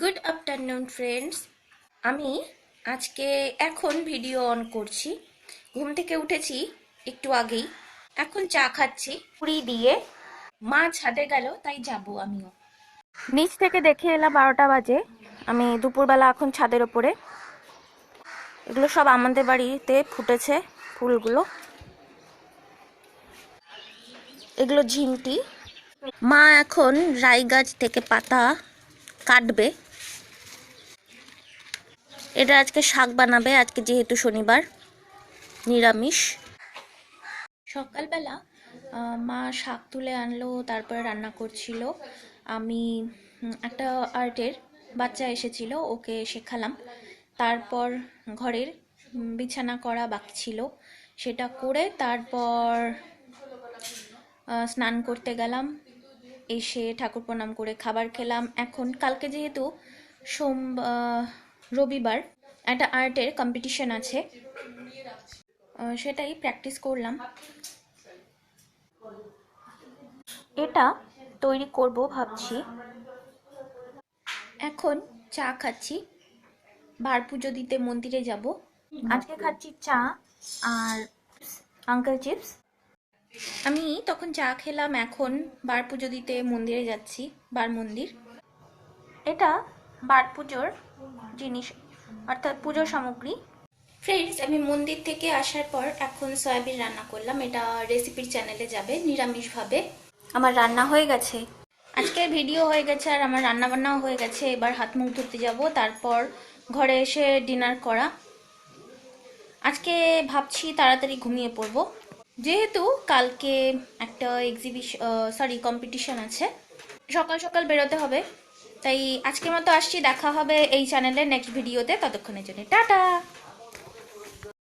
Good afternoon friends. আমি আজকে এখন ভিডিও অন করছি। ঘুম থেকে উঠেছি একটু আগেই। এখন চা খাচ্ছি পুরি দিয়ে। মা ছাদে গেল, তাই যাব আমিও। নিচ থেকে দেখে এলাম 12টা বাজে। আমি দুপুরবেলা এখন ছাদের ওপরে। এগুলো সব আমাদের বাড়িতে ফুটেছে ফুলগুলো। এগুলো ঝিমটি। মা এখন রাই গাছ থেকে পাতা কাটবে। এটা আজকে শাক বানাবে, আজকে যেহেতু শনিবার, নিরামিষ। সকালবেলা মা শাক তুলে আনলো, তারপরে রান্না করছিল। আমি একটা আর্টের বাচ্চা এসেছিল, ওকে শেখালাম। তারপর ঘরের বিছানা করা বাকি ছিল, সেটা করে তারপর স্নান করতে গেলাম। এসে ঠাকুর প্রণাম করে খাবার খেলাম। এখন কালকে যেহেতু রবিবার, একটা আর্টের কম্পিটিশন আছে, সেটাই প্র্যাকটিস করলাম। এটা তৈরি করব ভাবছি। এখন চা খাচ্ছি, বার পুজো দিতে মন্দিরে যাব। আজকে খাচ্ছি চা আর আঙ্কেল চিপস। আমি তখন চা খেলাম, এখন বার পুজো দিতে মন্দিরে যাচ্ছি, বার মন্দির। এটা বার পুজোর জিনিস, অর্থাৎ পুজোর সামগ্রী। ফ্রেন্ডস, আমি মন্দির থেকে আসার পর এখন সয়াবিন রান্না করলাম। এটা রেসিপির চ্যানেলে যাবে নিরামিষভাবে। আমার রান্না হয়ে গেছে, আজকের ভিডিও হয়ে গেছে, আর আমার রান্না বান্নাও হয়ে গেছে। এবার হাত মুখ ধুতে যাব, তারপর ঘরে এসে ডিনার করা। আজকে ভাবছি তাড়াতাড়ি ঘুমিয়ে পড়ব, যেহেতু কালকে একটা কম্পিটিশন আছে, সকাল সকাল বেরোতে হবে। তাই আজকের মতো আসছি, দেখা হবে এই চ্যানেলের নেক্সট ভিডিওতে। ততক্ষণের জন্য টাটা।